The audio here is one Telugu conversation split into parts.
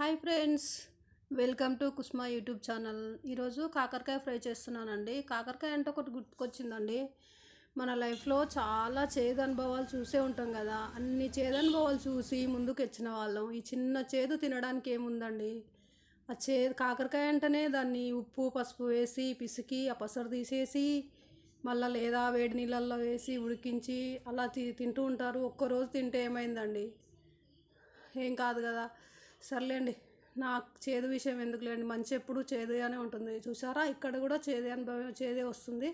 Hi friends, welcome to Kusma YouTube channel. ఈరోజు కాకరకాయ ఫ్రై చేస్తున్నానండి. కాకరకాయ అంటే ఒకటి గుర్తుకొచ్చిందండి. మన లైఫ్లో చాలా చేదు అనుభవాలు చూసే ఉంటాం కదా. అన్ని చేదు అనుభవాలు చూసి ముందుకు వచ్చిన వాళ్ళం ఈ చిన్న చేదు తినడానికి ఏముందండి. ఆ చేదు కాకరకాయ అంటేనే దాన్ని ఉప్పు పసుపు వేసి పిసికి ఆ పసరు తీసేసి మళ్ళీ లేదా వేడి నీళ్ళల్లో వేసి ఉడికించి అలా తింటూ ఉంటారు. ఒక్కరోజు తింటే ఏమైందండి, ఏం కాదు కదా. సర్లేండి, నాకు చేదు విషయం ఎందుకులేండి, మంచి ఎప్పుడు చేదుగానే ఉంటుంది. చూసారా, ఇక్కడ కూడా చేదే అనుభవం, చేదే వస్తుంది.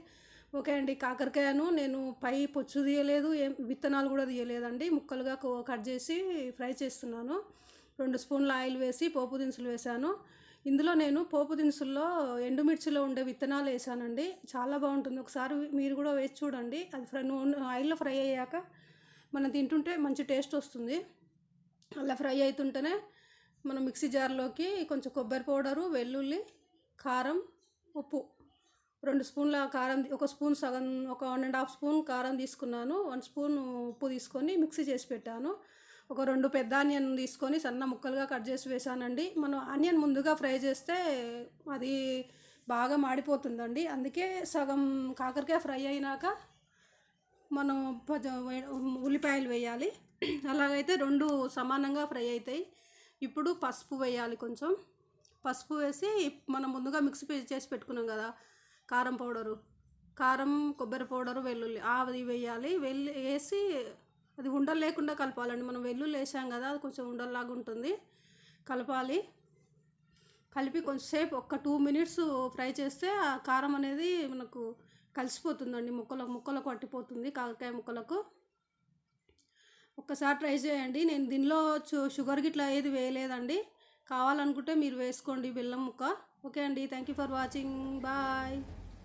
ఓకే అండి, కాకరకాయను నేను పై పొచ్చు తీయలేదు, ఏం విత్తనాలు కూడా తీయలేదండి. ముక్కలుగా కట్ చేసి ఫ్రై చేస్తున్నాను. 2 స్పూన్ల ఆయిల్ వేసి పోపు దినుసులు వేసాను. ఇందులో నేను పోపు దినుసుల్లో ఎండుమిర్చిలో ఉండే విత్తనాలు వేసానండి. చాలా బాగుంటుంది, ఒకసారి మీరు కూడా వేసి చూడండి. అది ఆయిల్లో ఫ్రై అయ్యాక మనం తింటుంటే మంచి టేస్ట్ వస్తుంది. అలా ఫ్రై అవుతుంటేనే మనం మిక్సీ జార్లోకి కొంచెం కొబ్బరి పౌడరు, వెల్లుల్లి, కారం, ఉప్పు, 2 స్పూన్ల కారం, 1 స్పూన్ సగం, ఒక 1.5 స్పూన్ కారం తీసుకున్నాను. 1 స్పూన్ ఉప్పు తీసుకొని మిక్సీ చేసి పెట్టాను. ఒక 2 పెద్ద ఆనియన్ తీసుకొని సన్న ముక్కలుగా కట్ చేసి వేసానండి. మనం ఆనియన్ ముందుగా ఫ్రై చేస్తే అది బాగా మాడిపోతుందండి. అందుకే సగం కాకరకాయ ఫ్రై అయినాక మనం ఉల్లిపాయలు వేయాలి. అలాగైతే 2 సమానంగా ఫ్రై అవుతాయి. ఇప్పుడు పసుపు వేయాలి. కొంచెం పసుపు వేసి మనం ముందుగా మిక్సీ చేసి పెట్టుకున్నాం కదా కారం పౌడరు, కారం, కొబ్బరి పౌడరు, వెల్లుల్లి అది వేయాలి. వేసి అది ఉండలు లేకుండా కలపాలండి. మనం వెల్లుల్లి వేసాం కదా, అది కొంచెం ఉండల్లాగా ఉంటుంది, కలపాలి. కలిపి కొంచెంసేపు ఒక 2 మినిట్స్ ఫ్రై చేస్తే ఆ కారం అనేది మనకు కలిసిపోతుందండి, ముక్కలకు పట్టిపోతుంది కాకరకాయ ముక్కలకు. ఒక్కసారి ట్రై చేయండి. నేను దీనిలో షుగర్ గిట్లా ఏది వేయలేదండి. కావాలనుకుంటే మీరు వేసుకోండి బెల్లం ముక్క. ఓకే అండి, thank you for watching, bye.